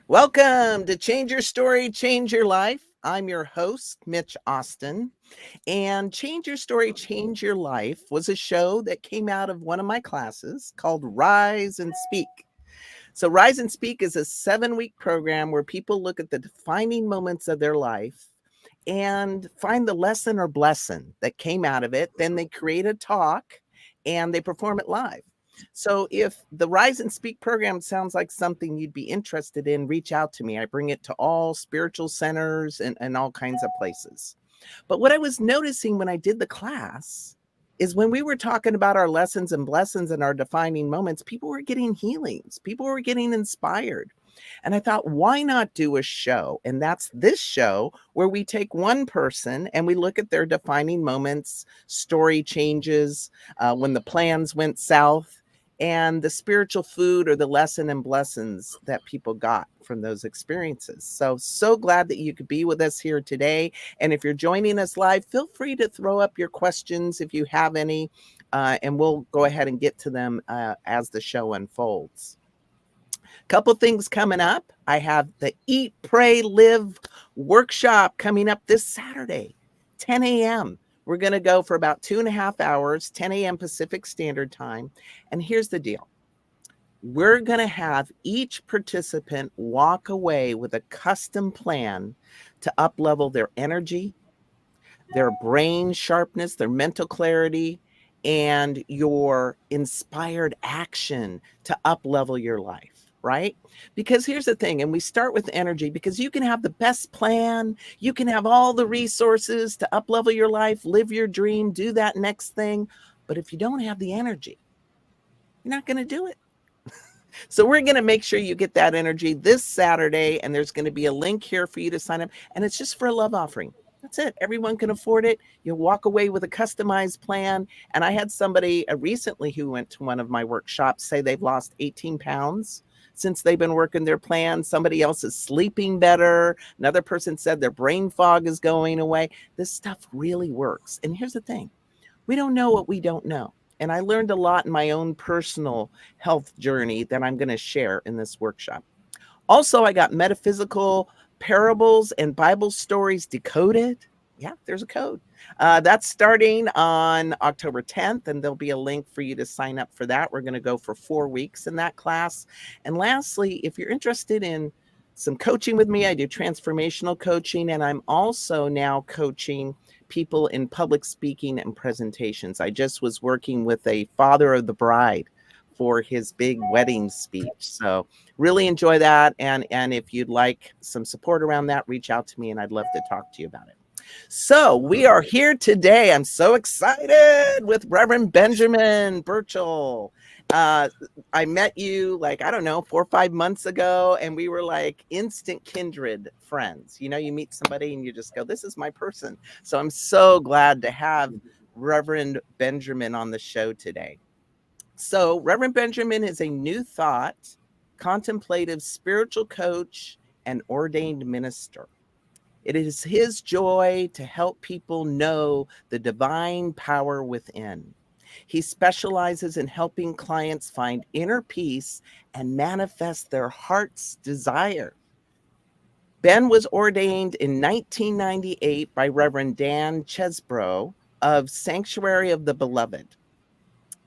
Welcome to Change Your Story, Change Your Life. I'm your host, Mitch Austin. And Change Your Story, Change Your Life was a show that came out of one of my classes called Rise and Speak. So Rise and Speak is a 7-week program where people look at the defining moments of their life and find the lesson or blessing that came out of it. Then they create a talk and they perform it live. So if the Rise and Speak program sounds like something you'd be interested in, reach out to me. I bring it to all spiritual centers and all kinds of places. But what I was noticing when I did the class is when we were talking about our lessons and blessings and our defining moments, people were getting healings. People were getting inspired. And I thought, why not do a show? And that's this show where we take one person and we look at their defining moments, story changes, when the plans went south, and the spiritual food or the lesson and blessings that people got from those experiences. So glad that you could be with us here today. And if you're joining us live, feel free to throw up your questions if you have any, and we'll go ahead and get to them as the show unfolds. Couple things coming up. I have the Eat, Pray, Live workshop coming up this Saturday, 10 a.m. We're going to go for about 2.5 hours, 10 a.m. Pacific Standard Time. And here's the deal. We're going to have each participant walk away with a custom plan to up-level their energy, their brain sharpness, their mental clarity, and your inspired action to up-level your life. Right? Because here's the thing, and we start with energy because you can have the best plan, you can have all the resources to up-level your life, live your dream, do that next thing. But if you don't have the energy, you're not going to do it. So we're going to make sure you get that energy this Saturday, and there's going to be a link here for you to sign up. And it's just for a love offering. That's it. Everyone can afford it. You'll walk away with a customized plan. And I had somebody recently who went to one of my workshops say they've lost 18 pounds. Since they've been working their plan. Somebody else is sleeping better. Another person said their brain fog is going away. This stuff really works. And here's the thing. We don't know what we don't know. And I learned a lot in my own personal health journey that I'm going to share in this workshop. Also, I got metaphysical parables and Bible stories decoded. Yeah, there's a code. That's starting on October 10th, and there'll be a link for you to sign up for that. We're going to go for 4 weeks in that class. And lastly, if you're interested in some coaching with me, I do transformational coaching, and I'm also now coaching people in public speaking and presentations. I just was working with a father of the bride for his big wedding speech. So really enjoy that. And if you'd like some support around that, reach out to me, and I'd love to talk to you about it. So we are here today. I'm so excited with Reverend Benjamin Burchall. I met you 4 or 5 months ago, and we were like instant kindred friends. You know, you meet somebody and you just go, this is my person. So I'm so glad to have Reverend Benjamin on the show today. So Reverend Benjamin is a New Thought, contemplative spiritual coach, and ordained minister. It is his joy to help people know the divine power within. He specializes in helping clients find inner peace and manifest their heart's desire. Ben was ordained in 1998 by Reverend Chesbro of Sanctuary of the Beloved.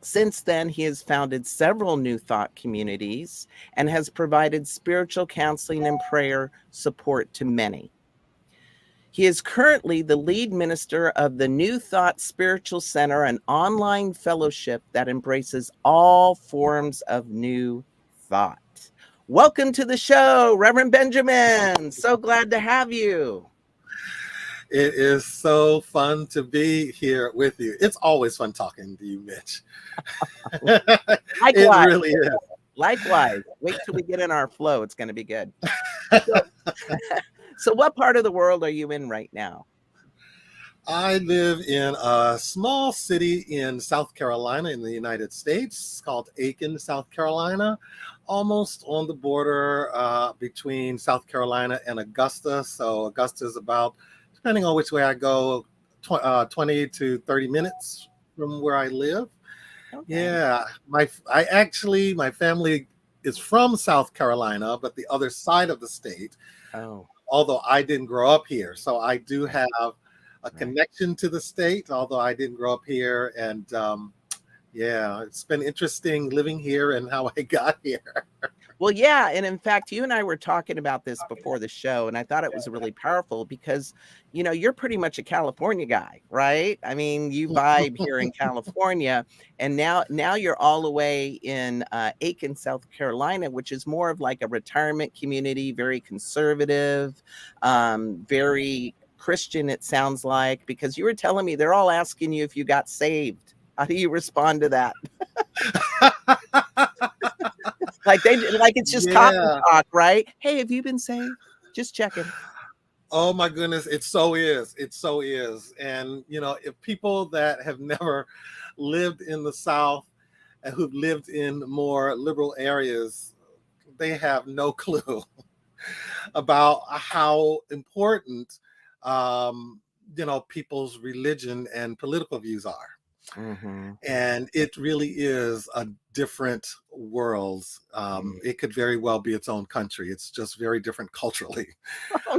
Since then, he has founded several New Thought communities and has provided spiritual counseling and prayer support to many. He is currently the lead minister of the New Thought Spiritual Center, an online fellowship that embraces all forms of new thought. Welcome to the show, Reverend Benjamin. So glad to have you. It is so fun to be here with you. It's always fun talking to you, Mitch. It Likewise. really is. Likewise. Wait till we get in our flow. It's going to be good. So, so what part of the world are you in right now? I live in a small city in South Carolina in the United States called Aiken, South Carolina, almost on the border between South Carolina and Augusta. So Augusta is about, depending on which way I go, 20 to 30 minutes from where I live. Okay. Yeah, my family is from South Carolina, but the other side of the state. Oh, Although I didn't grow up here, so I do have a right. connection to the state. Although I didn't grow up here, and yeah, it's been interesting living here and how I got here. Well, yeah. And in fact, you and I were talking about this before the show, and I thought it was really powerful because, you're pretty much a California guy, right? I mean, you vibe here in California, and now you're all the way in Aiken, South Carolina, which is more of like a retirement community, very conservative, very Christian, it sounds like, because you were telling me they're all asking you if you got saved. How do you respond to that? Like it's just coffee talk, right? Hey, have you been saved? Just checking. Oh my goodness, it so is. It so is. And if people that have never lived in the South and who've lived in more liberal areas, they have no clue about how important people's religion and political views are. Mm-hmm. And it really is a different world. It could very well be its own country. It's just very different culturally.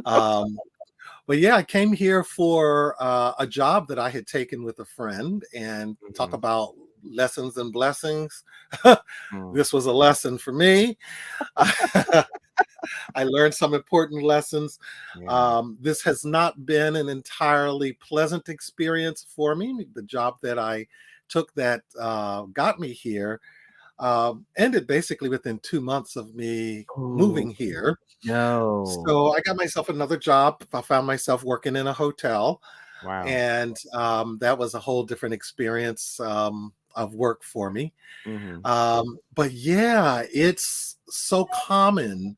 But yeah, I came here for a job that I had taken with a friend, and talk about lessons and blessings. This was a lesson for me. I learned some important lessons. This has not been an entirely pleasant experience for me. The job that I took that got me here ended basically within 2 months of me moving here. No. So I got myself another job. I found myself working in a hotel. Wow. And that was a whole different experience of work for me. But yeah, it's so common,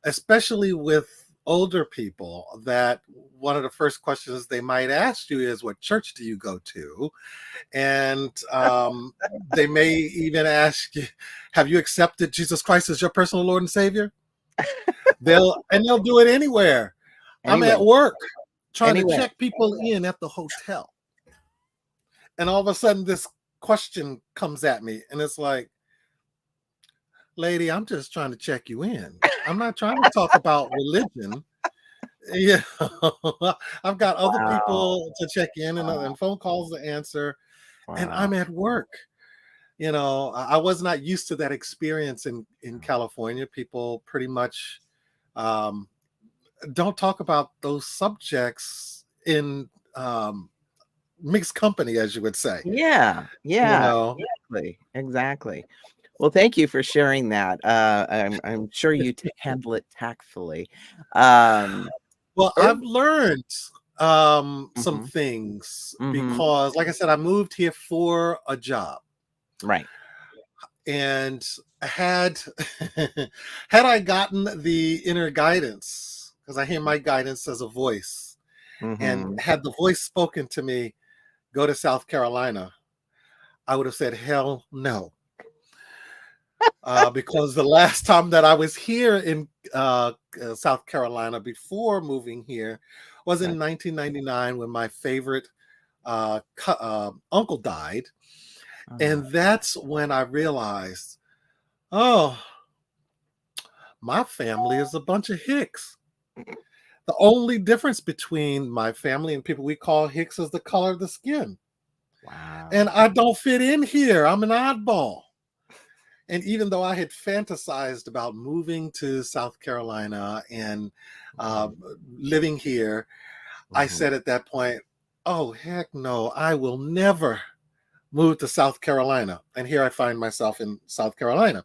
especially with older people, that one of the first questions they might ask you is, what church do you go to? And they may even ask you, have you accepted Jesus Christ as your personal Lord and Savior? They'll do it anywhere. I'm at work trying to check people in at the hotel. And all of a sudden this question comes at me, and it's like, lady, I'm just trying to check you in. I'm not trying to talk about religion. Yeah, I've got other people to check in and phone calls to answer, and I'm at work. I was not used to that experience in California. People pretty much don't talk about those subjects in mixed company, as you would say. Yeah. Exactly. Well, thank you for sharing that. I'm sure you handle it tactfully. Well, I've learned some things because, like I said, I moved here for a job. Right. And had I gotten the inner guidance, because I hear my guidance as a voice, and had the voice spoken to me, go to South Carolina, I would have said, hell no. Because the last time that I was here in South Carolina before moving here was in 1999, when my favorite uncle died. And that's when I realized, oh, my family is a bunch of Hicks. The only difference between my family and people we call Hicks is the color of the skin. Wow. And I don't fit in here. I'm an oddball. And even though I had fantasized about moving to South Carolina and living here, I said at that point, oh, heck no, I will never move to South Carolina. And here I find myself in South Carolina.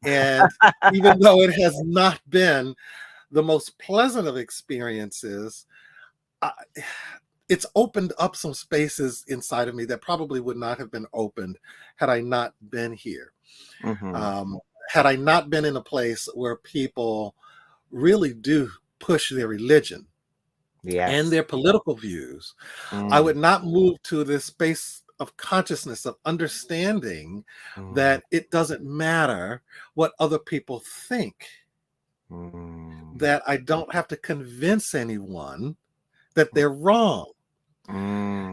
And even though it has not been the most pleasant of experiences, I, it's opened up some spaces inside of me that probably would not have been opened had I not been here. Um, had I not been in a place where people really do push their religion and their political views, I would not move to this space of consciousness, of understanding that it doesn't matter what other people think, that I don't have to convince anyone that they're wrong,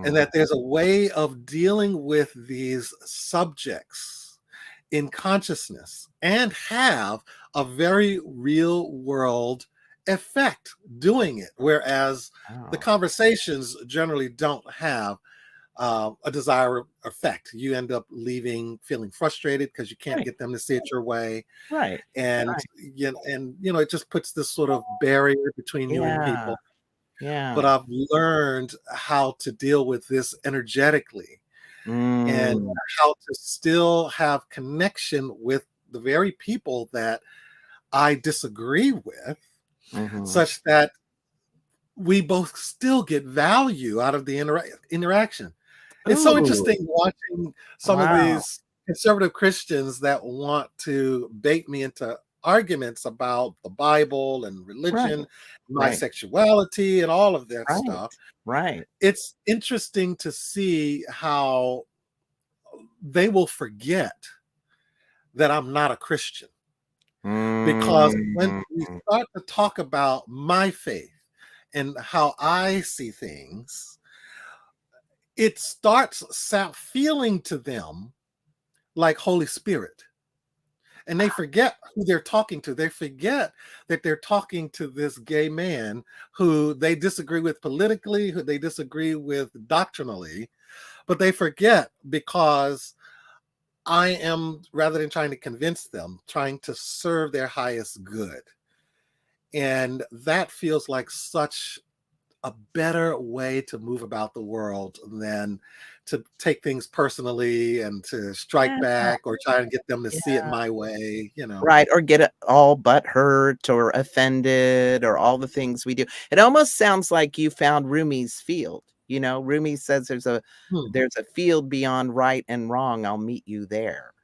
and that there's a way of dealing with these subjects in consciousness and have a very real world effect doing it, whereas the conversations generally don't have a desired effect. You end up leaving feeling frustrated because you can't get them to see it your way, Right. and it just puts this sort of barrier between you and Yeah. people. Yeah. But I've learned how to deal with this energetically and how to still have connection with the very people that I disagree with, such that we both still get value out of the interaction. It's so Ooh, interesting watching some of wow. these conservative Christians that want to bait me into arguments about the Bible and Right. religion, my Right. sexuality, and all of that Right. stuff. Right. It's interesting to see how they will forget that I'm not a Christian. Because when we start to talk about my faith and how I see things, it starts feeling to them like Holy Spirit. And they forget who they're talking to. They forget that they're talking to this gay man who they disagree with politically, who they disagree with doctrinally, but they forget because I am, rather than trying to convince them, trying to serve their highest good. And that feels like such a better way to move about the world than to take things personally and to strike Yeah. back or try and get them to see it Yeah. my way, Right, or get it all butthurt or offended or all the things we do. It almost sounds like you found Rumi's field, Rumi says Hmm. there's a field beyond right and wrong, I'll meet you there.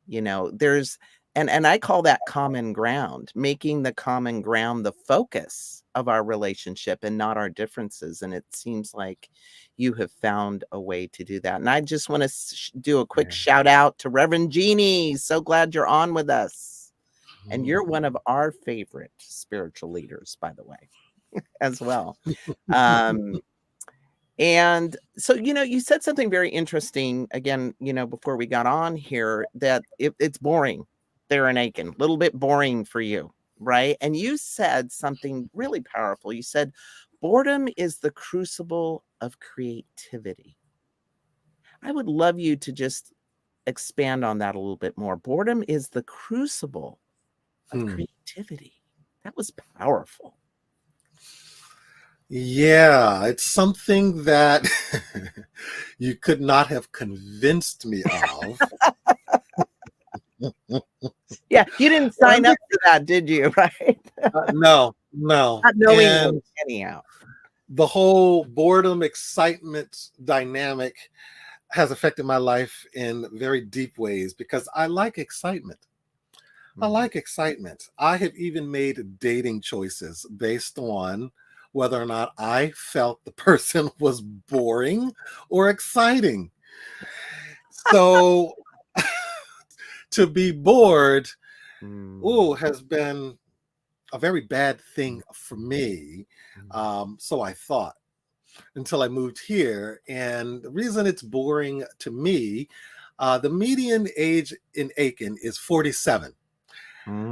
There's and I call that common ground, making the common ground the focus of our relationship and not our differences, and it seems like you have found a way to do that, and I just wanna do a quick Yeah. shout out to Reverend Jeannie, so glad you're on with us, and you're one of our favorite spiritual leaders, by the way, as well. Um, and so, you said something very interesting again, before we got on here that it's boring there in Aiken, a little bit boring for you, right? And you said something really powerful. You said, boredom is the crucible of creativity. I would love you to just expand on that a little bit more. Boredom is the crucible of Hmm. creativity. That was powerful. Yeah, it's something that you could not have convinced me of. Yeah, you didn't sign up for that, did you? Right? No, no. Not knowingly, And anyhow. the whole boredom excitement dynamic has affected my life in very deep ways because I like excitement. I like excitement. I have even made dating choices based on whether or not I felt the person was boring or exciting. So to be bored, has been a very bad thing for me. So I thought until I moved here. And the reason it's boring to me, the median age in Aiken is 47.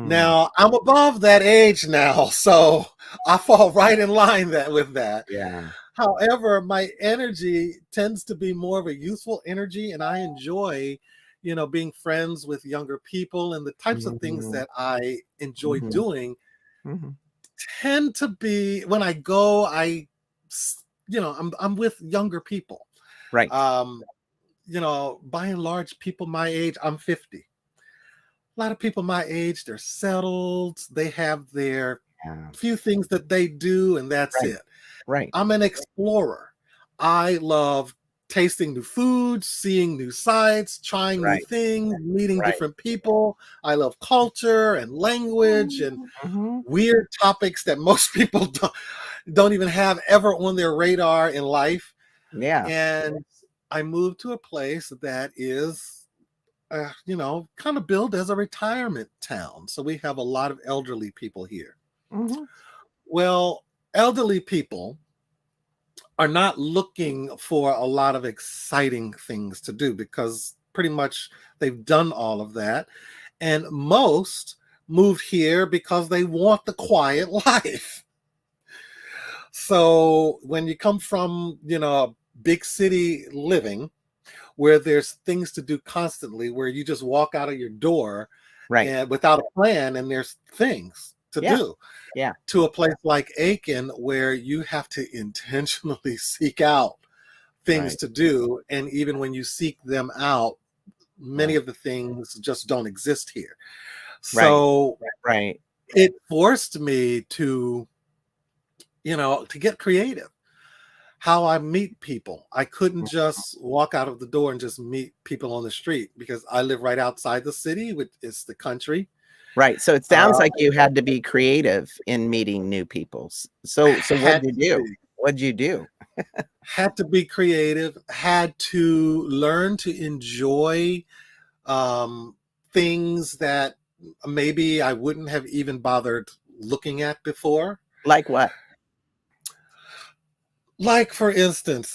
Now I'm above that age now, so I fall right in line with that. Yeah. However, my energy tends to be more of a youthful energy, and I enjoy, being friends with younger people, and the types of things Mhm. that I enjoy Mhm. doing Mhm. tend to be when I go, I'm with younger people. Right. Um, by and large, people my age, I'm 50. A lot of people my age, they're settled, they have their Yeah. few things that they do, and that's Right. it. Right. I'm an explorer. I love tasting new foods, seeing new sights, trying new Right. things, meeting Right. different people. I love culture and language and Mm-hmm. weird topics that most people don't even have ever on their radar in life. Yeah. And I moved to a place that is, kind of billed as a retirement town. So we have a lot of elderly people here. Mm-hmm. Well, elderly people are not looking for a lot of exciting things to do because pretty much they've done all of that. And most moved here because they want the quiet life. So when you come from, a big city living where there's things to do constantly, where you just walk out of your door Right. and without a plan and there's things to Yeah. do, Yeah. to a place like Aiken where you have to intentionally seek out things Right. to do. And even when you seek them out, many Right. of the things just don't exist here. Right. So Right. it forced me to, to get creative. How I meet people. I couldn't just walk out of the door and just meet people on the street because I live right outside the city, which is the country. Right. So it sounds Uh, like you had to be creative in meeting new people. So what'd had you to do? be. What'd you do? Had to be creative, had to learn to enjoy um, things that maybe I wouldn't have even bothered looking at before. Like what? Like, for instance,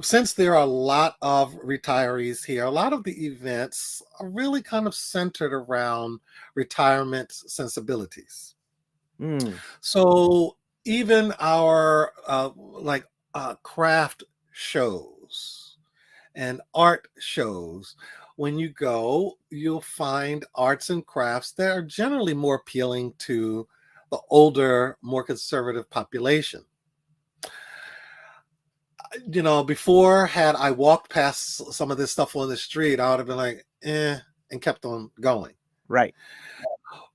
since there are a lot of retirees here, a lot of the events are really kind of centered around retirement sensibilities. Mm. So even our craft shows and art shows, when you go, you'll find arts and crafts that are generally more appealing to the older, more conservative population. Before, had I walked past some of this stuff on the street, I would have been like, and kept on going. Right.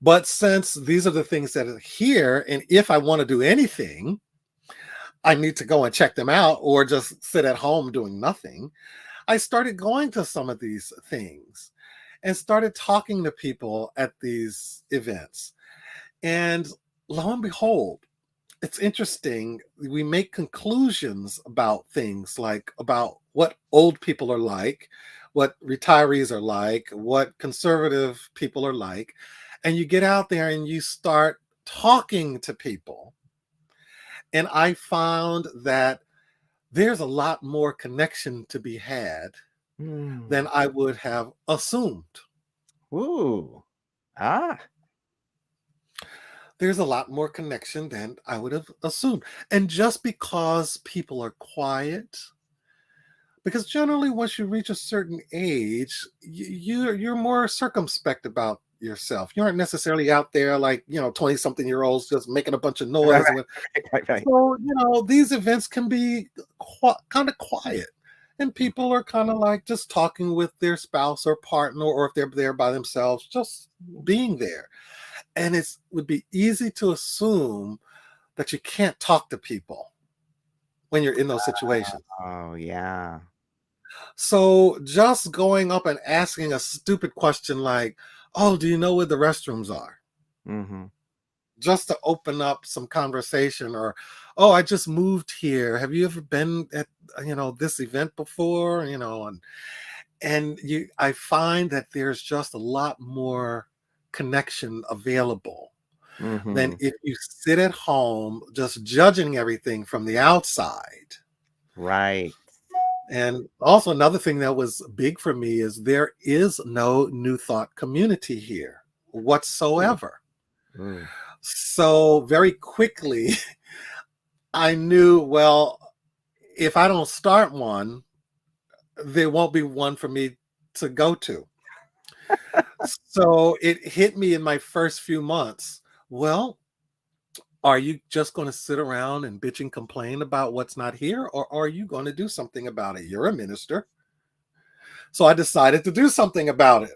But since these are the things that are here, and if I want to do anything, I need to go and check them out or just sit at home doing nothing. I started going to some of these things and started talking to people at these events. And lo and behold, it's interesting. We make conclusions about things like about what old people are like, what retirees are like, what conservative people are like. And you get out there and you start talking to people. And I found that there's a lot more connection to be had Mm. than I would have assumed. Ooh. Ah. There's a lot more connection than I would have assumed. And just because people are quiet, because generally once you reach a certain age, you're more circumspect about yourself. You aren't necessarily out there like, 20 something year olds just making a bunch of Right, noise. right. So, these events can be kind of quiet. And people are kind of like just talking with their spouse or partner, or if they're there by themselves, just being there. And it would be easy to assume that you can't talk to people when you're in those situations. Oh, yeah. So just going up and asking a stupid question like, oh, do you know where the restrooms are? Mhm. Just to open up some conversation, or, oh, I just moved here. Have you ever been at, this event before? I find that there's just a lot more connection available than Mhm. if you sit at home just judging everything from the outside. Right. And also another thing that was big for me is there is no New Thought community here Ooh. whatsoever. Ooh. So very quickly, I knew, well, if I don't start one, there won't be one for me to go to. So it hit me in my first few months. Well, are you just going to sit around and bitch and complain about what's not here, or are you going to do something about it? You're a minister. So I decided to do something about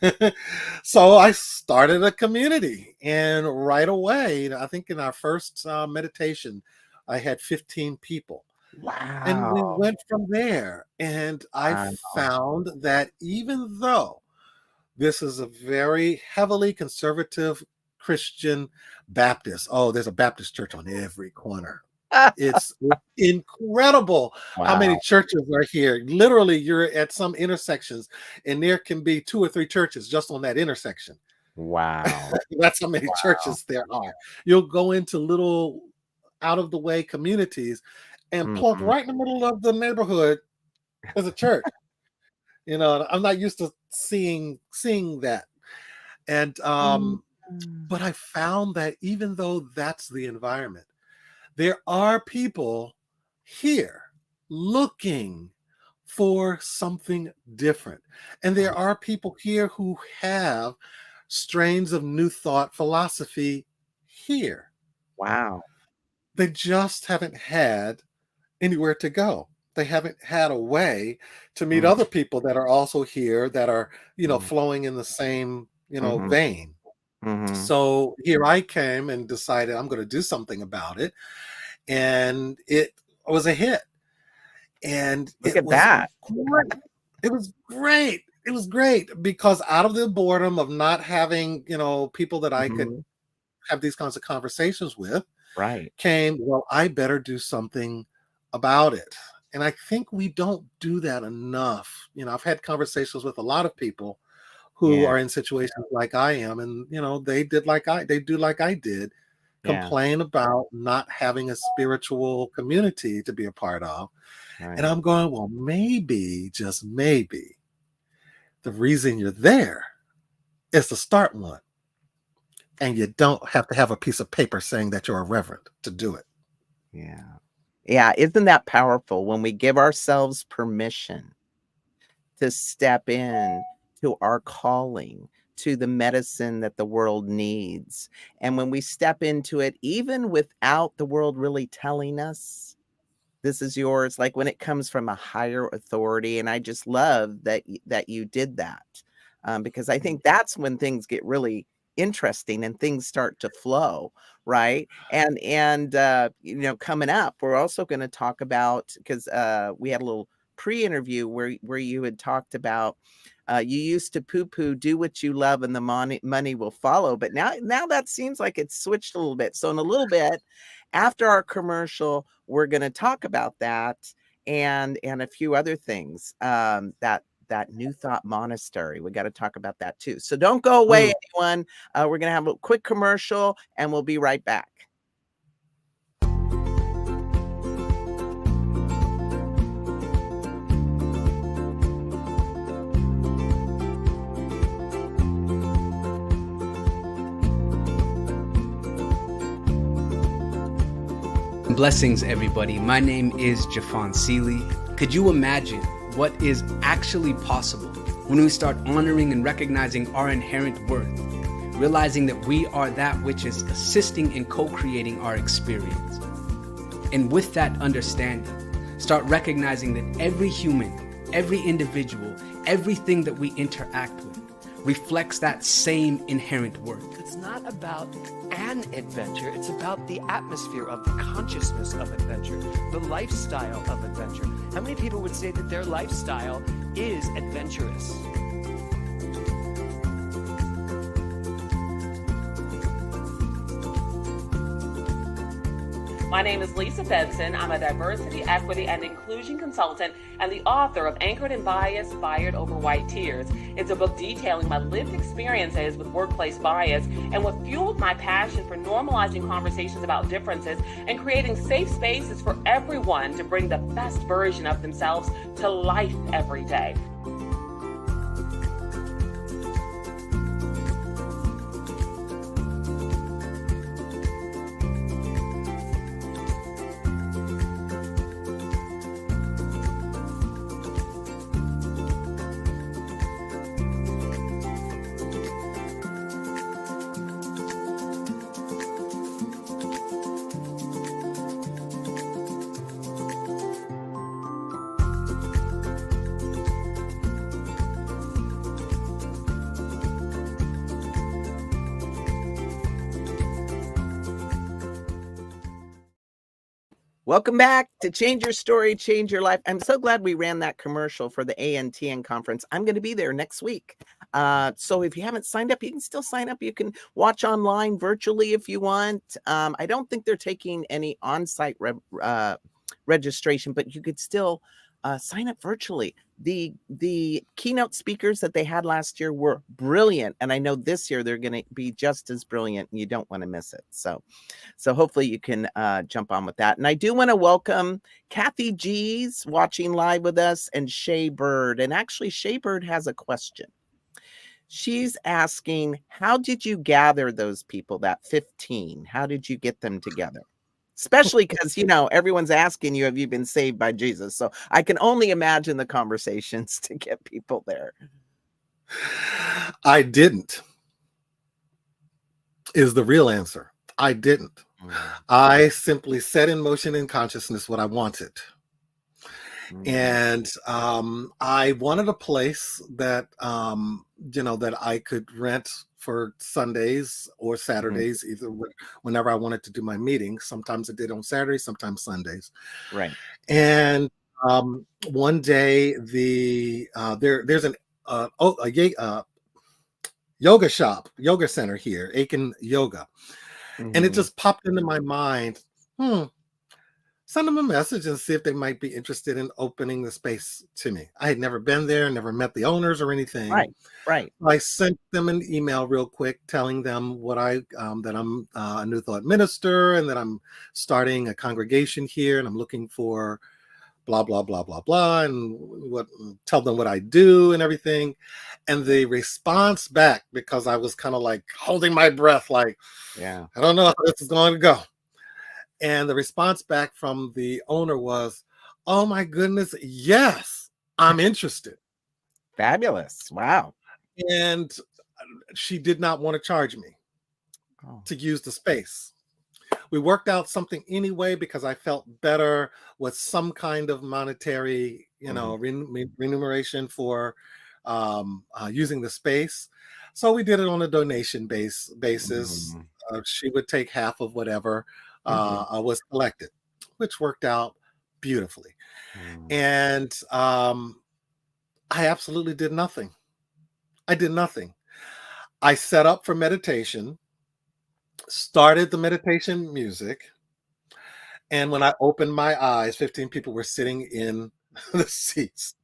it. So I started a community, and right away, I think in our first meditation, I had 15 people. And we Wow. went from there. And I Wow. found that even though this is a very heavily conservative Christian Baptist, oh, there's a Baptist church on every corner. It's incredible how many Wow. churches are here. Literally, you're at some intersections, and there can be 2 or 3 churches just on that intersection. Wow. That's how many churches there are. You'll go into little out of the way communities and plunk Mhm. right in the middle of the neighborhood is a church. You know, I'm not used to seeing that. And Mhm. but I found that even though that's the environment, there are people here looking for something different. And there are people here who have strains of new thought philosophy here. Wow. They just haven't had anywhere to go. They haven't had a way to meet Mhm. other people that are also here that are, Mhm. flowing in the same, Mhm. vein. Mhm. So here I came and decided I'm going to do something about it. And it was a hit. And Look it at was that. great. It was great. It was great because out of the boredom of not having, people that I could Mhm. have these kinds of conversations with Right. came, well, I better do something about it. And I think we don't do that enough. I've had conversations with a lot of people who Yeah. are in situations like I am, and they do like I did, Yeah. complain about not having a spiritual community to be a part of. And Right. I'm going, well, maybe, just maybe, the reason you're there is to start one. And you don't have to have a piece of paper saying that you're a reverend to do it. Yeah. Yeah, isn't that powerful when we give ourselves permission to step in to our calling, to the medicine that the world needs, and when we step into it, even without the world really telling us, "This is yours," like, when it comes from a higher authority, and I just love that you did that, because I think that's when things get really interesting and things start to flow, right? Coming up, we're also gonna talk about 'cause, we had a little pre-interview where you had talked about, you used to poo-poo, "Do what you love and the money will follow," but now that seems like it's switched a little bit, so in a little bit, after our commercial, we're gonna talk about that and a few other things, that New Thought Monastery, we gotta talk about that too. So don't go away, Mm. anyone. We're gonna have a quick commercial, and we'll be right back. Blessings, everybody. My name is Jafon Seeley. Could you imagine what is actually possible when we start honoring and recognizing our inherent worth, realizing that we are that which is assisting in co-creating our experience? And with that understanding, start recognizing that every human, every individual, everything that we interact with reflects that same inherent worth. It's not about an adventure, it's about the atmosphere of the consciousness of adventure, the lifestyle of adventure. How many people would say that their lifestyle is adventurous? My name is Lisa Benson. I'm a diversity, equity, and inclusion consultant and the author of Anchored in Bias, Fired Over White Tears. It's a book detailing my lived experiences with workplace bias and what fueled my passion for normalizing conversations about differences and creating safe spaces for everyone to bring the best version of themselves to life every day. Welcome back to Change Your Story, Change Your Life. I'm so glad we ran that commercial for the ANTN conference. I'm going to be there next week. So if you haven't signed up, you can still sign up. You can watch online virtually if you want. I don't think they're taking any on-site registration, but you could still sign up virtually. The keynote speakers that they had last year were brilliant, and I know this year they're going to be just as brilliant, and you don't want to miss it. So hopefully you can jump on with that. And I do want to welcome Kathy G's watching live with us, and Shay Bird. And actually, Shay Bird has a question. She's asking, how did you gather those people, that 15? How did you get them together? Especially because, everyone's asking you, have you been saved by Jesus? So I can only imagine the conversations to get people there. I didn't, is the real answer. I didn't. I simply set in motion in consciousness what I wanted. And I wanted a place that, that I could rent for Sundays or Saturdays, either whenever I wanted to do my meetings. Sometimes I did on Saturdays, sometimes Sundays. Right. And one day there's a yoga shop, yoga center here, Aiken Yoga. And it just popped into my mind, send them a message and see if they might be interested in opening the space to me. I had never been there, never met the owners or anything. Right. I sent them an email real quick telling them what that I'm a New Thought minister and that I'm starting a congregation here and I'm looking for blah, blah, blah, blah, blah, and tell them what I do and everything. And the response back, because I was kind of like holding my breath, like, I don't know how this is going to go. And the response back from the owner was, oh my goodness, yes, I'm interested. Fabulous. Wow. And she did not want to charge me to use the space. We worked out something anyway because I felt better with some kind of monetary, remuneration for using the space. So we did it on a donation basis. She would take half of whatever was collected, which worked out beautifully. And I absolutely did nothing. I did nothing. I set up for meditation, started the meditation music, and when I opened my eyes, 15 people were sitting in the seats.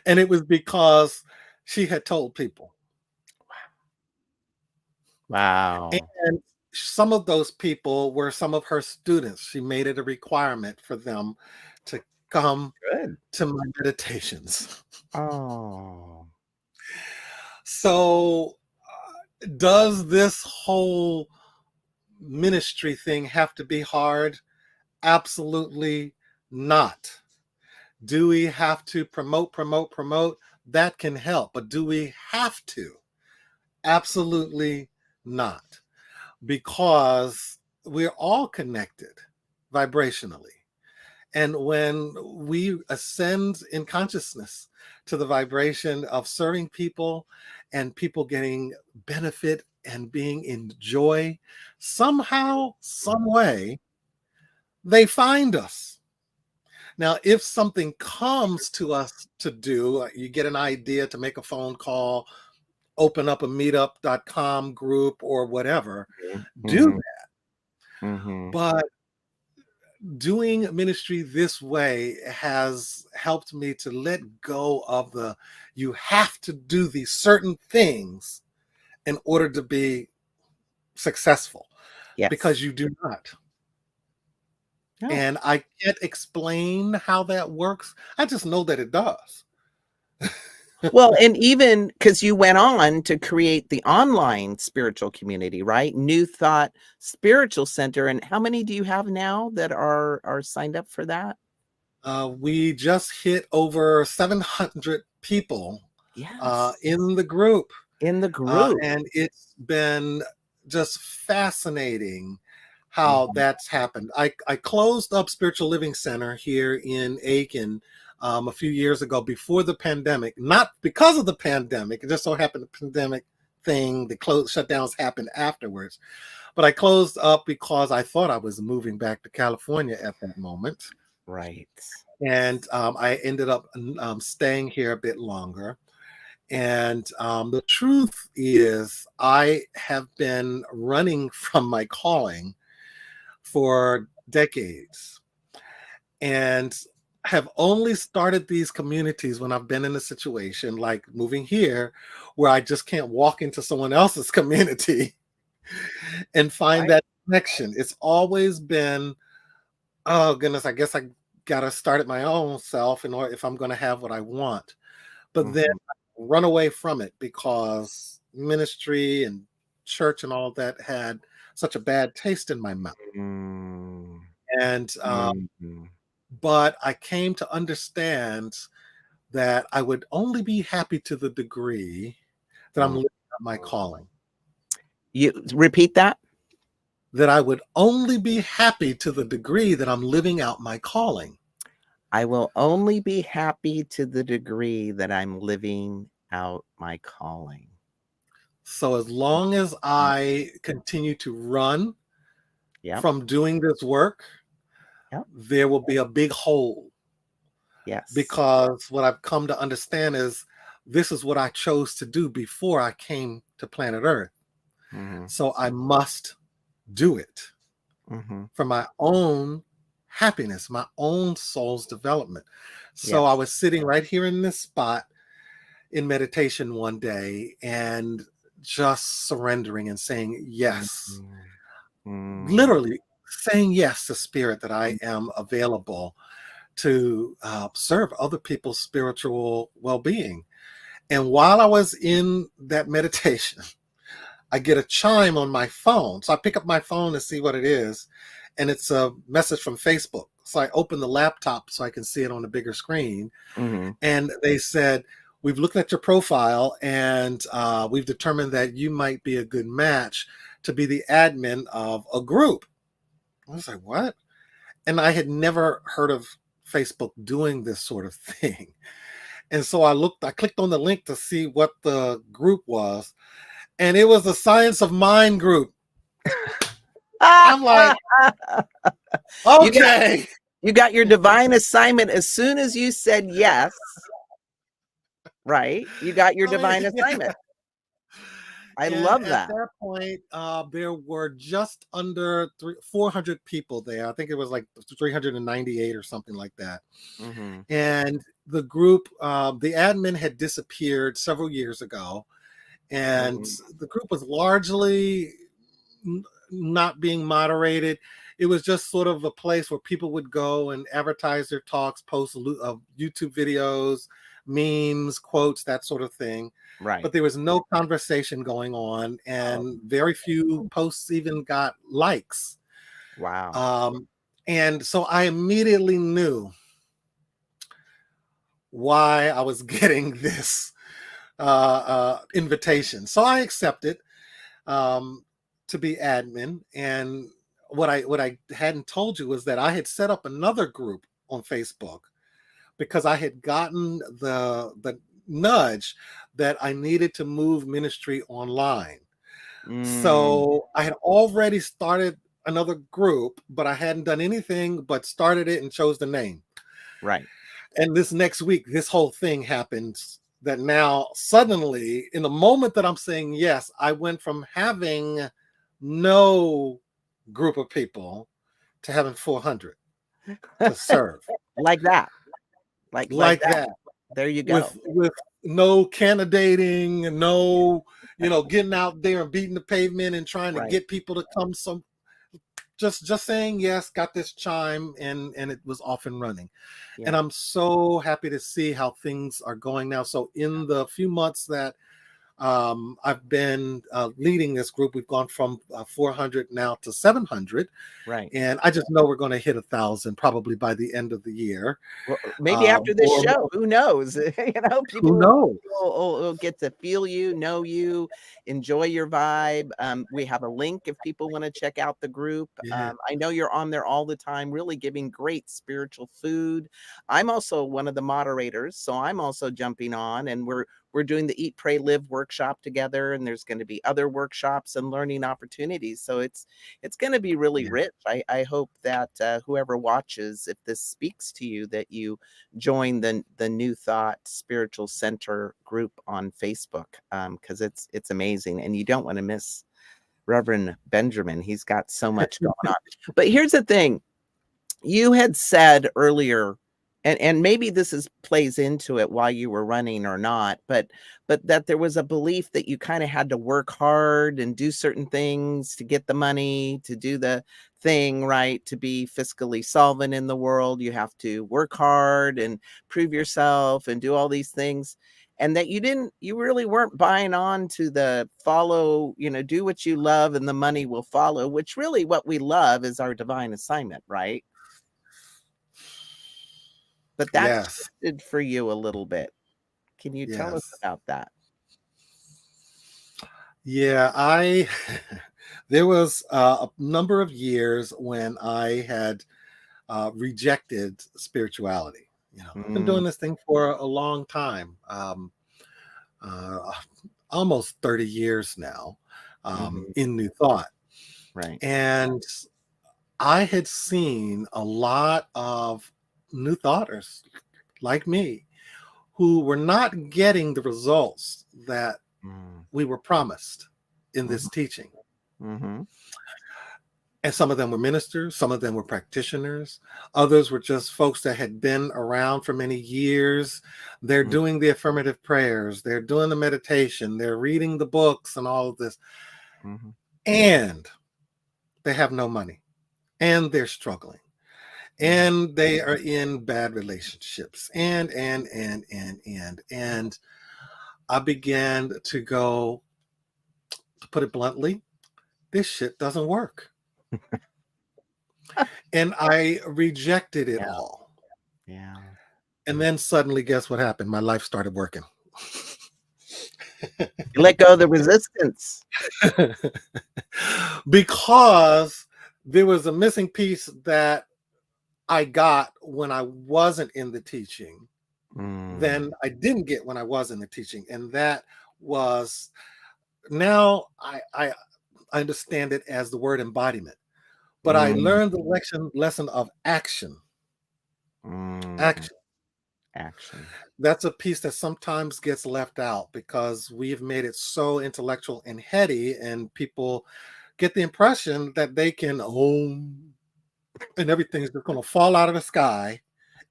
And it was because she had told people. Wow. And some of those people were some of her students. She made it a requirement for them to come to my meditations. Oh. So does this whole ministry thing have to be hard? Absolutely not. Do we have to promote? That can help. But do we have to? Absolutely not. Because we're all connected vibrationally. And when we ascend in consciousness to the vibration of serving people and people getting benefit and being in joy, somehow, some way, they find us. Now, if something comes to us to do, you get an idea to make a phone call, open up a meetup.com group or whatever, do that. But doing ministry this way has helped me to let go of you have to do these certain things in order to be successful. Yes. Because you do not. No. And I can't explain how that works. I just know that it does. Well, and even because you went on to create the online spiritual community, right? New Thought Spiritual Center. And how many do you have now that are signed up for that? We just hit over 700 people in the group. And it's been just fascinating how that's happened. I closed up Spiritual Living Center here in Aiken a few years ago before the pandemic, not because of the pandemic. It just so happened the pandemic thing, the shutdowns happened afterwards. but I closed up because I thought I was moving back to California at that moment. Right. And I ended up staying here a bit longer. And the truth is, I have been running from my calling for decades and have only started these communities when I've been in a situation like moving here where I just can't walk into someone else's community and find Right. that connection. It's always been, oh goodness, I guess I gotta start it my own self in order if I'm going to have what I want. But then I run away from it because ministry and church and all that had such a bad taste in my mouth. Mm. And Mhm. but I came to understand that I would only be happy to the degree that I'm Mm. living out my calling. You repeat that? That I would only be happy to the degree that I'm living out my calling. I will only be happy to the degree that I'm living out my calling. So as long as I continue to run Yep. from doing this work, Yep. there will be a big hole. Yes. Because what I've come to understand is this is what I chose to do before I came to planet Earth. Mhm. So I must do it Mhm. for my own happiness, my own soul's development. So Yes. I was sitting right here in this spot in meditation one day and just surrendering and saying yes, literally saying yes to spirit that I am available to serve other people's spiritual well-being. And while I was in that meditation, I get a chime on my phone. So I pick up my phone to see what it is. And it's a message from Facebook. So I open the laptop so I can see it on a bigger screen. Mhm. And they said, we've looked at your profile and we've determined that you might be a good match to be the admin of a group. I was like, what? And I had never heard of Facebook doing this sort of thing. And so I clicked on the link to see what the group was. And it was the Science of Mind group. I'm like, okay. You got your divine assignment as soon as you said yes. Right? You got your divine assignment. I love At that. that point, there were just under 400 people there. I think it was like 398 or something like that. Mhm. And the group, the admin had disappeared several years ago. And the group was largely not being moderated. It was just sort of a place where people would go and advertise their talks, post YouTube videos, memes, quotes, that sort of thing. Right. But there was no conversation going on, and very few posts even got likes. Wow. And so I immediately knew why I was getting this invitation. So I accepted to be admin. And what I hadn't told you was that I had set up another group on Facebook because I had gotten the nudge that I needed to move ministry online. So I had already started another group, but I hadn't done anything but started it and chose the name. Right. And this next week, this whole thing happens that now suddenly, in the moment that I'm saying yes, I went from having no group of people to having 400 to serve. Like that. Like that. There you go. With no candidating, no, getting out there and beating the pavement and trying to get people to come just saying yes, got this chime, and it was off and running. Yeah. And I'm so happy to see how things are going now. So in the few months that I've been leading this group, we've gone from 400 now to 700. Right. And I just know we're going to hit 1,000 probably by the end of the year. Well, maybe after this show, who knows? People who knows? will get to feel you, know you, enjoy your vibe. We have a link if people want to check out the group. Yeah. I know you're on there all the time, really giving great spiritual food. I'm also one of the moderators, so I'm also jumping on, and we're we're doing the Eat, Pray, Live workshop together, and there's going to be other workshops and learning opportunities. So it's going to be really Yeah. rich. I hope that whoever watches, if this speaks to you, that you join the New Thought Spiritual Center group on Facebook, because it's amazing, and you don't want to miss Reverend Benjamin. He's got so much going on. But here's the thing. You had said earlier, and maybe this plays into it while you were running or not, but that there was a belief that you kind of had to work hard and do certain things to get the money, to do the thing, right? To be fiscally solvent in the world, you have to work hard and prove yourself and do all these things. And that you really weren't buying on to the follow, do what you love and the money will follow, which really what we love is our divine assignment, right? But that Yes. shifted for you a little bit. Can you tell us Yes. about that? Yeah, there was a number of years when I had rejected spirituality. I've been doing this thing for a long time, uh, almost 30 years now, in New Thought. Right. And I had seen a lot of New Thoughters like me who were not getting the results that we were promised in this teaching. Mm-hmm. And some of them were ministers, some of them were practitioners, others were just folks that had been around for many years. They're doing the affirmative prayers, they're doing the meditation, they're reading the books and all of this. And they have no money, and they're struggling, and they are in bad relationships, and I began to go, to put it bluntly, this shit doesn't work. And I rejected it all. Yeah. And then suddenly, guess what happened? My life started working. You let go of the resistance. Because there was a missing piece that I got when I wasn't in the teaching, then I didn't get when I was in the teaching. And that was, now I understand it as the word embodiment. But I learned the lesson of action. Action. That's a piece that sometimes gets left out because we've made it so intellectual and heady, and people get the impression that they can own and everything's just going to fall out of the sky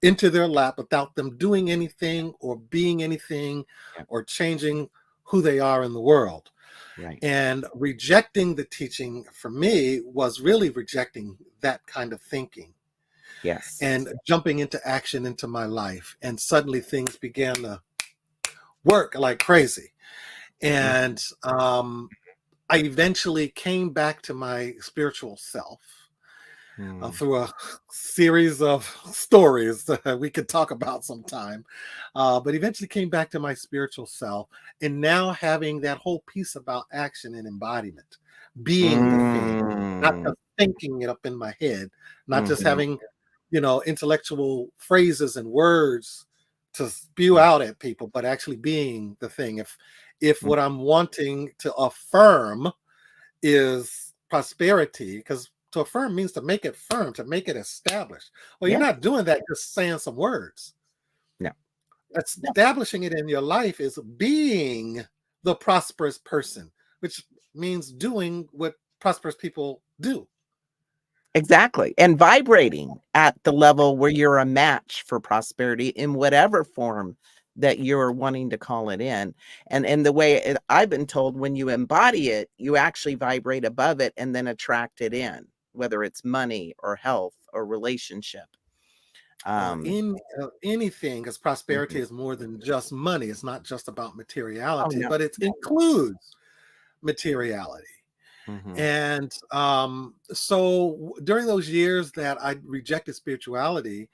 into their lap without them doing anything or being anything or changing who they are in the world. Right. And rejecting the teaching for me was really rejecting that kind of thinking. Yes. And jumping into action into my life. And suddenly things began to work like crazy. And I eventually came back to my spiritual self through a series of stories that we could talk about sometime. But eventually came back to my spiritual self. And now having that whole piece about action and embodiment, being the thing, not just thinking it up in my head, not just having intellectual phrases and words to spew out at people, but actually being the thing. If what I'm wanting to affirm is prosperity, because to affirm means to make it firm, to make it established. Well, you're not doing that just saying some words. No. Establishing it in your life is being the prosperous person, which means doing what prosperous people do. Exactly. And vibrating at the level where you're a match for prosperity in whatever form that you're wanting to call it in. And the way I've been told, when you embody it, you actually vibrate above it and then attract it in, whether it's money or health or relationship. In anything, because prosperity is more than just money. It's not just about materiality, but it includes materiality. And so during those years that I rejected spirituality,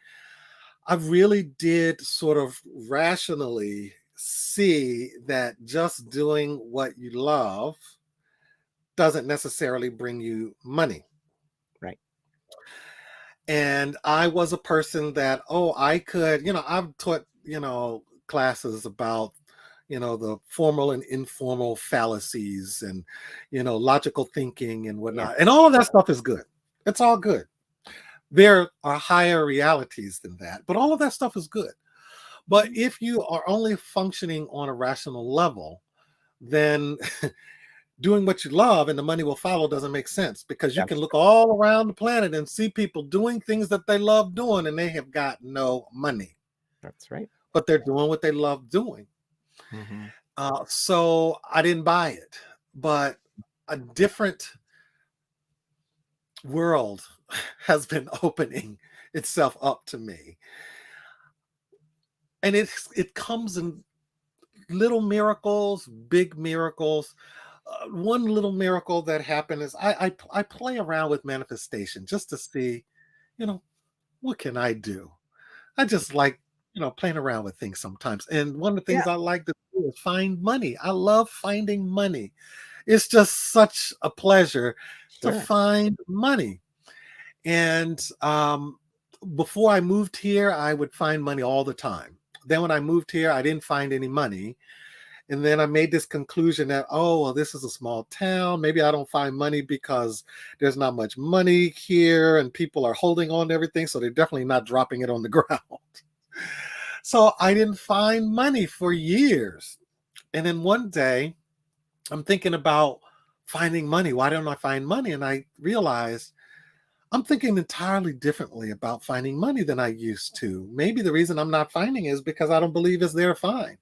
I really did sort of rationally see that just doing what you love doesn't necessarily bring you money. Right. And I was a person that, I could, I've taught, classes about, the formal and informal fallacies and, logical thinking and whatnot. And all of that stuff is good. It's all good. There are higher realities than that, but all of that stuff is good. But if you are only functioning on a rational level, then doing what you love and the money will follow doesn't make sense, because you can look all around the planet and see people doing things that they love doing and they have got no money. That's right. But they're doing what they love doing. So I didn't buy it, but a different world has been opening itself up to me. And it comes in little miracles, big miracles. One little miracle that happened is I play around with manifestation just to see, what can I do? I just like, playing around with things sometimes. And one of the things I like to do is find money. I love finding money. It's just such a pleasure to find money. And before I moved here, I would find money all the time. Then when I moved here, I didn't find any money. And then I made this conclusion that, this is a small town. Maybe I don't find money because there's not much money here and people are holding on to everything. So they're definitely not dropping it on the ground. So I didn't find money for years. And then one day I'm thinking about finding money. Why don't I find money? And I realized I'm thinking entirely differently about finding money than I used to. Maybe the reason I'm not finding it is because I don't believe it's there to find.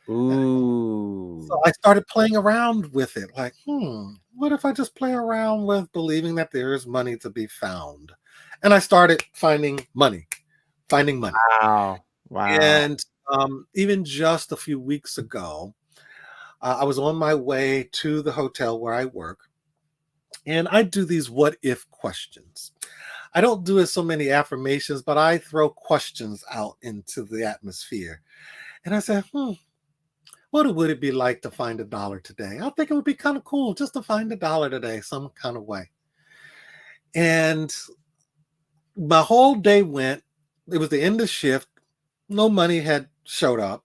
Ooh. So I started playing around with it. Like, what if I just play around with believing that there is money to be found? And I started finding money. Wow. And even just a few weeks ago, I was on my way to the hotel where I work. And I do these what if questions. I don't do so many affirmations, but I throw questions out into the atmosphere. And I said, what would it be like to find $1 today? I think it would be kind of cool just to find $1 today, some kind of way. And my whole day went. It was the end of shift. No money had showed up.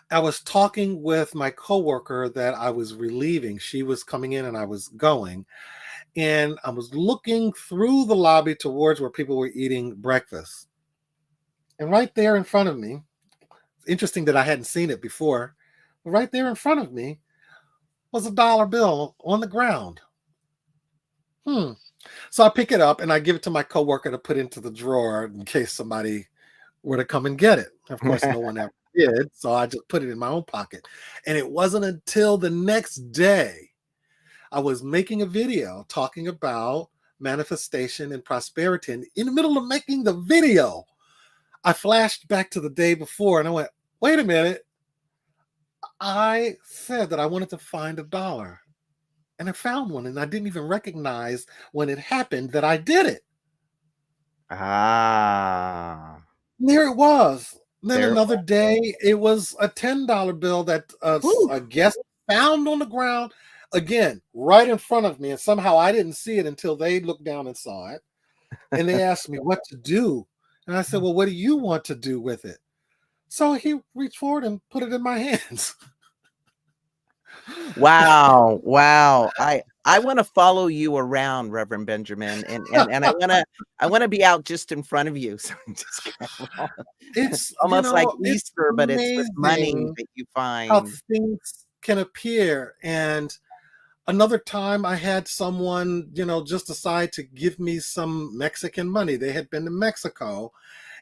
I was talking with my coworker that I was relieving. She was coming in and I was going. And I was looking through the lobby towards where people were eating breakfast. And right there in front of me, it's interesting that I hadn't seen it before, but right there in front of me was a $1 bill on the ground. So I pick it up and I give it to my coworker to put into the drawer in case somebody were to come and get it. Of course, no one ever did. So I just put it in my own pocket. And it wasn't until the next day I was making a video talking about manifestation and prosperity. And in the middle of making the video, I flashed back to the day before and I went, wait a minute. I said that I wanted to find $1. And I found one, and I didn't even recognize when it happened that I did it. Ah. There it was. Then another day, it was a $10 bill that a guest found on the ground, again, right in front of me. And somehow I didn't see it until they looked down and saw it. And they asked me what to do. And I said, well, what do you want to do with it? So he reached forward and put it in my hands. Wow. I want to follow you around, Reverend Benjamin, and I want to be out just in front of you. So it's almost like Easter, but it's with money that you find. How things can appear. And another time I had someone, just decide to give me some Mexican money. They had been to Mexico.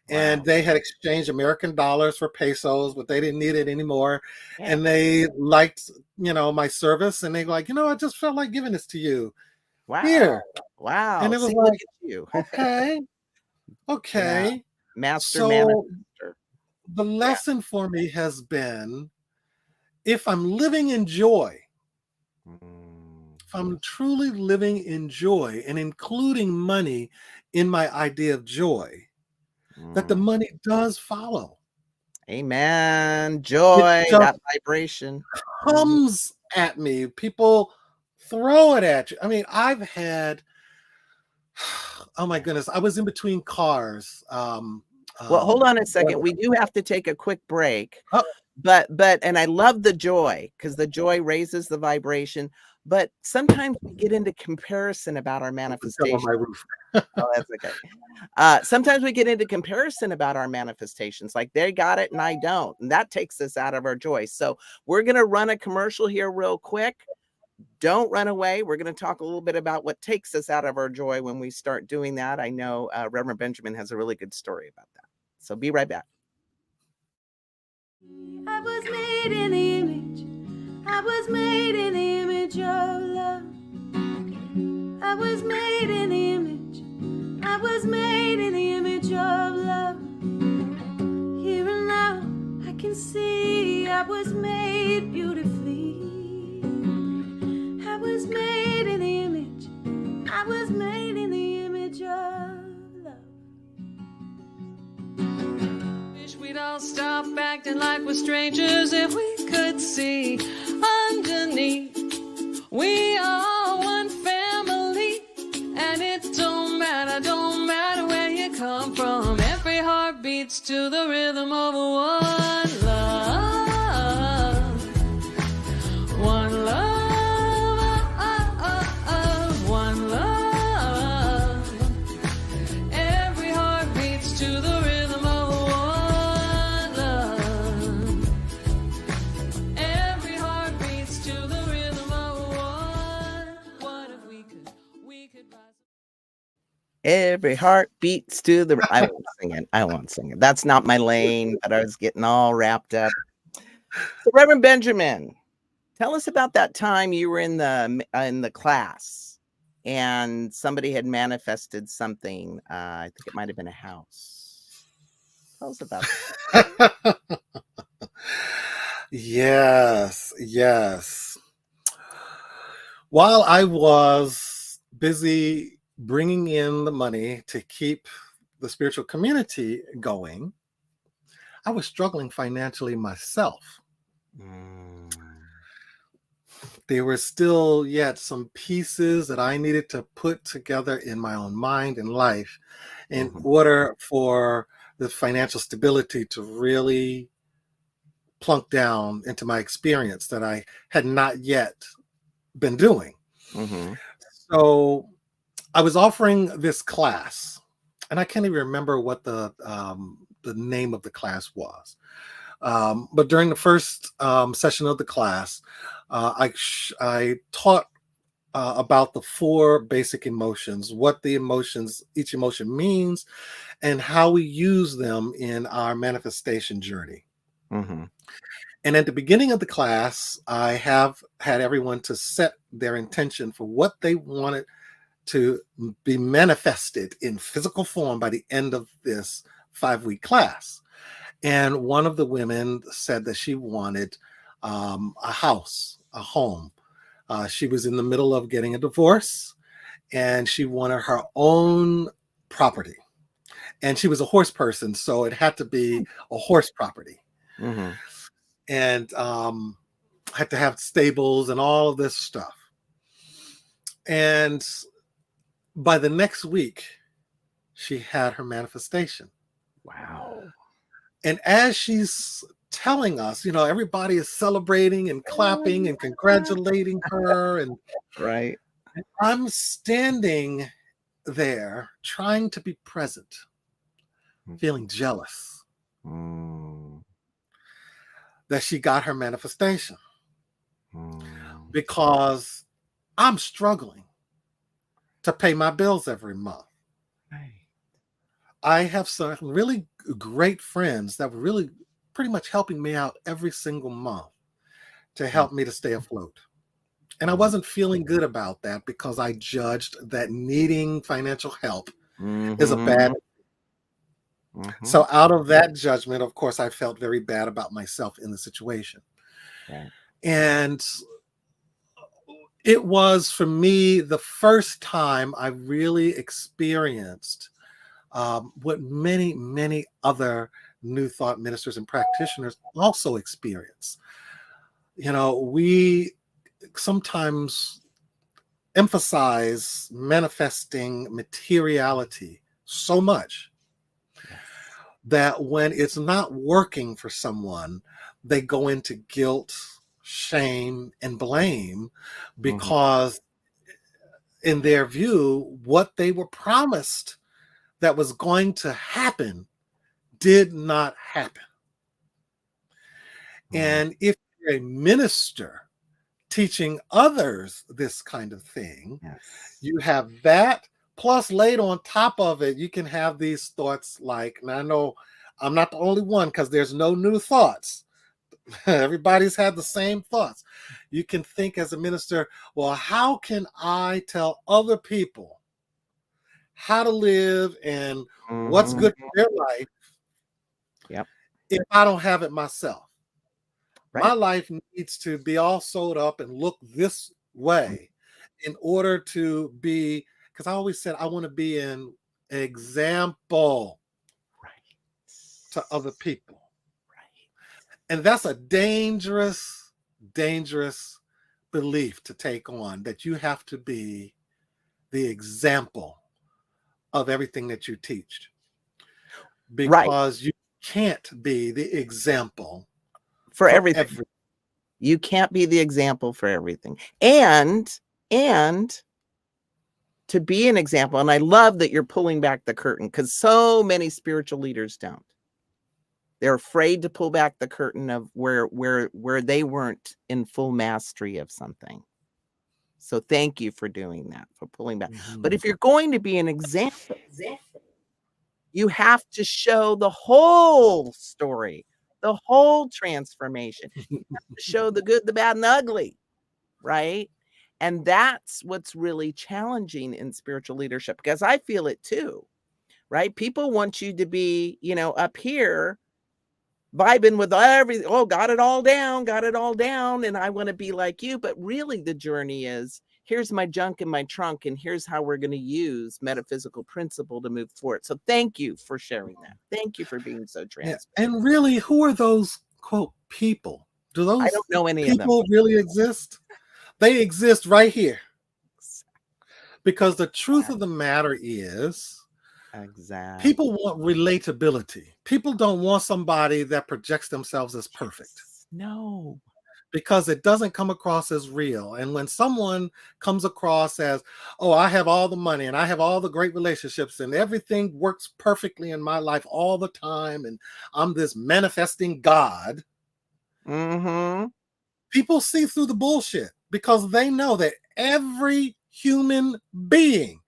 And they had exchanged American dollars for pesos, but they didn't need it anymore. Yeah. And they liked, my service. And they were like, I just felt like giving this to you. Wow. Here. Wow. And it was like, you. Okay. Yeah. Master. The lesson for me has been, if I'm living in joy, if I'm truly living in joy and including money in my idea of joy, that the money does follow. Amen. Joy, that vibration comes at me. People throw it at you. I mean, I've had, oh my goodness, I was in between cars. Well, hold on a second. We do have to take a quick break. But and I love the joy, because the joy raises the vibration. But sometimes we get into comparison about our Still on manifestation. my roof. Oh, that's okay. Sometimes we get into comparison about our manifestations, like they got it and I don't, and that takes us out of our joy. So we're going to run a commercial here real quick. Don't run away. We're going to talk a little bit about what takes us out of our joy when we start doing that. I know Reverend Benjamin has a really good story about that. So be right back. I was made in the image. I was made in the image of love. I was made in the image. I was made in the image of love. Here and now I can see I was made beautifully. I was made in the image. I was made in the image of love. Wish we'd all stop acting like we're strangers if we could see underneath. We are one family, and it don't matter where you come from. Every heart beats to the rhythm of one love. One love, one love. Every heart beats to the rhythm of one love. Every heart beats to the rhythm of one. What if we could rise? Every heart beats to the. I won't sing it. That's not my lane, but I was getting all wrapped up. So, Reverend Benjamin, tell us about that time you were in the class and somebody had manifested something. I think it might have been a house. Tell us about that. Yes. While I was busy bringing in the money to keep the spiritual community going, I was struggling financially myself. There were still yet some pieces that I needed to put together in my own mind and life in order for the financial stability to really plunk down into my experience that I had not yet been doing. So I was offering this class, and I can't even remember what the name of the class was. But during the first session of the class, I taught about the 4 basic emotions, what the emotions, each emotion means, and how we use them in our manifestation journey. And at the beginning of the class, I have had everyone to set their intention for what they wanted to be manifested in physical form by the end of this 5-week class. And one of the women said that she wanted a house, a home. She was in the middle of getting a divorce, and she wanted her own property. And she was a horse person, so it had to be a horse property. And had to have stables and all of this stuff. And by the next week, she had her manifestation. Wow. And as she's telling us, everybody is celebrating and clapping and congratulating her. And Right. I'm standing there trying to be present, feeling jealous that she got her manifestation, because I'm struggling to pay my bills every month. I have some really great friends that were really pretty much helping me out every single month to help me to stay afloat. And I wasn't feeling good about that, because I judged that needing financial help is a bad thing. So out of that judgment, of course, I felt very bad about myself in the situation. And it was, for me, the first time I really experienced what many, many other New Thought ministers and practitioners also experience. We sometimes emphasize manifesting materiality so much, that when it's not working for someone, they go into guilt, shame, and blame because in their view, what they were promised that was going to happen did not happen. And if you're a minister teaching others this kind of thing, you have that, plus laid on top of it, you can have these thoughts like, and I know I'm not the only one because there's no new thoughts. Everybody's had the same thoughts. You can think as a minister, well, how can I tell other people how to live and what's good for their life if I don't have it myself? My life needs to be all sewed up and look this way in order to be, because I always said I want to be an example to other people. And that's a dangerous, dangerous belief to take on, that you have to be the example of everything that you teach. Because you can't be the example for everything. You can't be the example for everything. And to be an example, and I love that you're pulling back the curtain, because so many spiritual leaders don't. They're afraid to pull back the curtain of where they weren't in full mastery of something. So thank you for doing that, for pulling back. But if you're going to be an example, you have to show the whole story, the whole transformation. You have to show the good, the bad, and the ugly, right? And that's what's really challenging in spiritual leadership, because I feel it too, right? People want you to be, up here vibing with got it all down, and I want to be like you. But really the journey is, here's my junk in my trunk, and here's how we're going to use metaphysical principle to move forward. So thank you for sharing that. Thank you for being so transparent. And really, who are those, quote, people? Do those I don't know any of them. People really exist? They exist right here. Because the truth of the matter is, people want relatability. People don't want somebody that projects themselves as perfect. No. Because it doesn't come across as real. And when someone comes across as, oh, I have all the money and I have all the great relationships and everything works perfectly in my life all the time, and I'm this manifesting God, people see through the bullshit, because they know that every human being,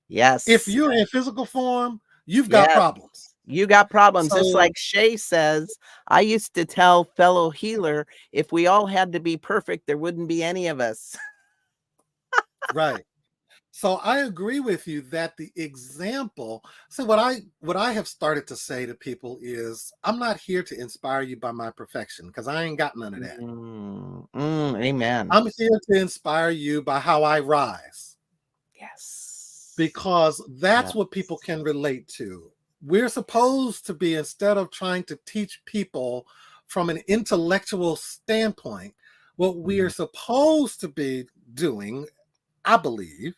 if you're in physical form, you've got problems. You got problems. So, just like Shay says, I used to tell fellow healer, if we all had to be perfect, there wouldn't be any of us. Right. So I agree with you that the example, so what I have started to say to people is, I'm not here to inspire you by my perfection, because I ain't got none of that. Amen. I'm here to inspire you by how I rise. Yes. Because that's what people can relate to. We're supposed to be, instead of trying to teach people from an intellectual standpoint, what we are supposed to be doing, I believe,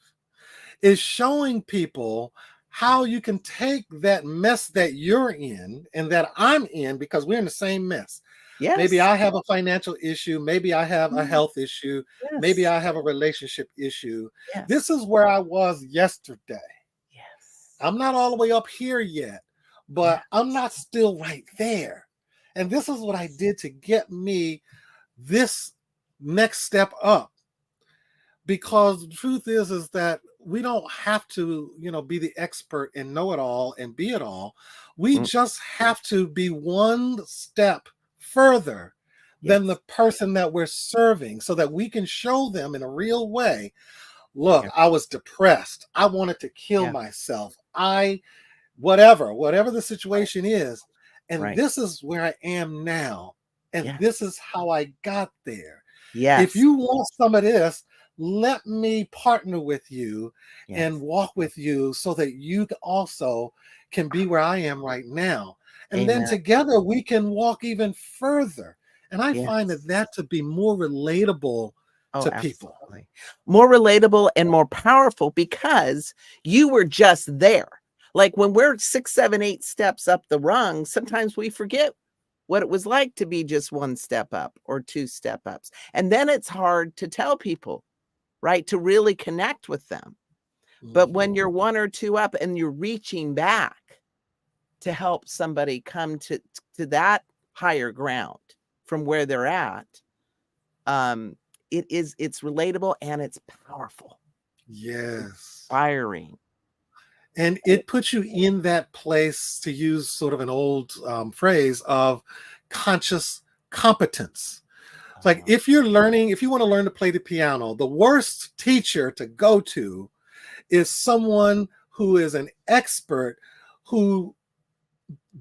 is showing people how you can take that mess that you're in and that I'm in, because we're in the same mess. Yes. Maybe I have a financial issue. Maybe I have a health issue. Yes. Maybe I have a relationship issue. Yes. This is where I was yesterday. I'm not all the way up here yet, but I'm not still right there. And this is what I did to get me this next step up. Because the truth is that we don't have to, be the expert and know it all and be it all. We just have to be one step further than the person that we're serving, so that we can show them in a real way, look, I was depressed. I wanted to kill myself. Whatever the situation is. And this is where I am now. And this is how I got there. If you want some of this, let me partner with you and walk with you, so that you also can be where I am right now. And then together we can walk even further. And I find that to be more relatable to people. More relatable and more powerful, because you were just there. Like when we're 6, 7, 8 steps up the rung, sometimes we forget what it was like to be just 1 step up or 2 step ups. And then it's hard to tell people, right? To really connect with them. But when you're 1 or 2 up and you're reaching back to help somebody come to that higher ground from where they're at, it's relatable and it's powerful. Yes. Inspiring. And it puts you in that place, to use sort of an old phrase, of conscious competence. Like if you want to learn to play the piano, the worst teacher to go to is someone who is an expert who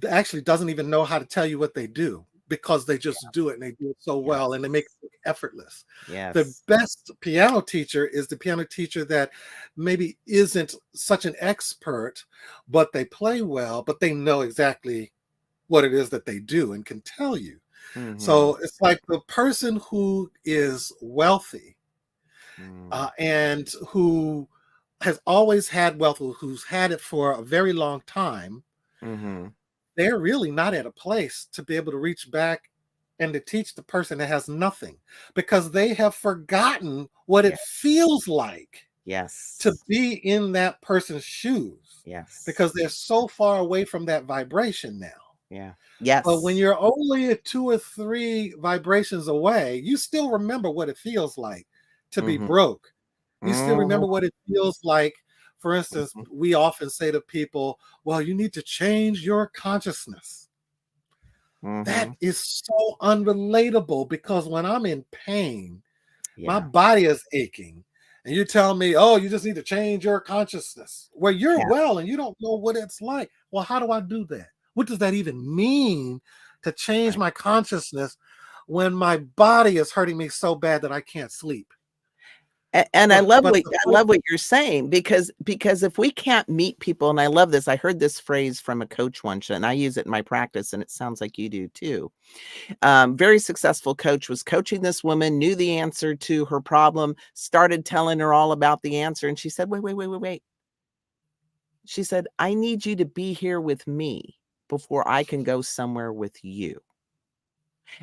actually doesn't even know how to tell you what they do, because they just do it and they do it so well and they make it effortless. Yes. The best piano teacher is the piano teacher that maybe isn't such an expert, but they play well, but they know exactly what it is that they do and can tell you. So it's like the person who is wealthy and who has always had wealth, who's had it for a very long time, they're really not at a place to be able to reach back and to teach the person that has nothing, because they have forgotten what it feels like to be in that person's shoes. Because they're so far away from that vibration now. But when you're only 2 or 3 vibrations away, you still remember what it feels like to be broke. You still remember what it feels like. For instance, we often say to people, well, you need to change your consciousness. That is so unrelatable, because when I'm in pain, my body is aching. And you tell me, oh, you just need to change your consciousness. Well, you're well and you don't know what it's like. Well, how do I do that? What does that even mean, to change my consciousness when my body is hurting me so bad that I can't sleep? And I love what you're saying, because if we can't meet people, and I love this, I heard this phrase from a coach once, and I use it in my practice, and it sounds like you do too. Very successful coach was coaching this woman, knew the answer to her problem, started telling her all about the answer, and she said, wait. She said, I need you to be here with me before I can go somewhere with you.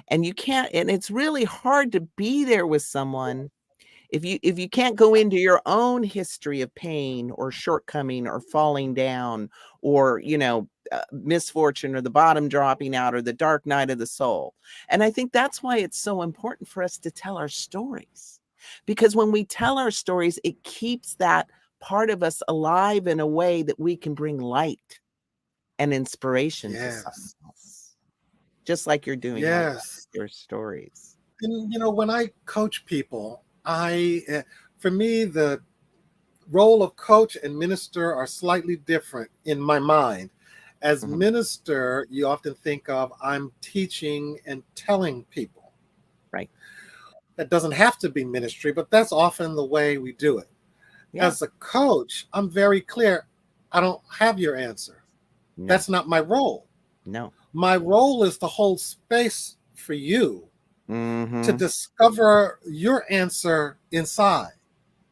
And you can't, and it's really hard to be there with someone if you can't go into your own history of pain or shortcoming or falling down or misfortune or the bottom dropping out or the dark night of the soul. And I think that's why it's so important for us to tell our stories, because when we tell our stories, it keeps that part of us alive in a way that we can bring light and inspiration to someone else, just like you're doing with your stories. And when I coach people, for me, the role of coach and minister are slightly different in my mind. As minister, you often think of, I'm teaching and telling people. Right. That doesn't have to be ministry, but that's often the way we do it. As a coach, I'm very clear. I don't have your answer. No. That's not my role. No. My role is to hold space for you to discover your answer inside.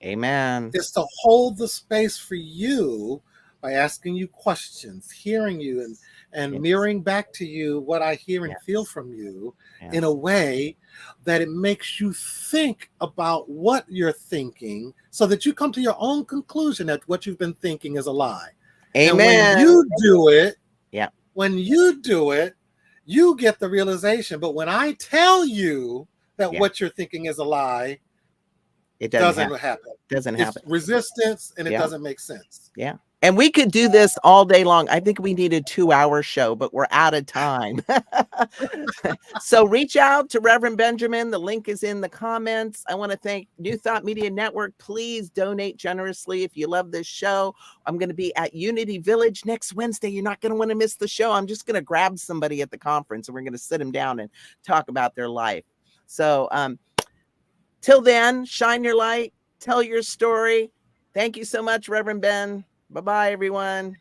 Amen. It's to hold the space for you by asking you questions, hearing you, and mirroring back to you what I hear and feel from you in a way that it makes you think about what you're thinking, so that you come to your own conclusion that what you've been thinking is a lie. Amen. And when you do it, you get the realization. But when I tell you that what you're thinking is a lie, it doesn't happen. It's resistance, and it doesn't make sense. Yeah. And we could do this all day long. I think we need a 2-hour show, but we're out of time. So reach out to Reverend Benjamin. The link is in the comments. I want to thank New Thought Media Network. Please donate generously if you love this show. I'm going to be at Unity Village next Wednesday. You're not going to want to miss the show. I'm just going to grab somebody at the conference, and we're going to sit them down and talk about their life. So till then, shine your light, tell your story. Thank you so much, Reverend Ben. Bye-bye, everyone.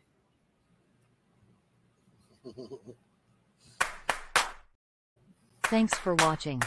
Thanks for watching.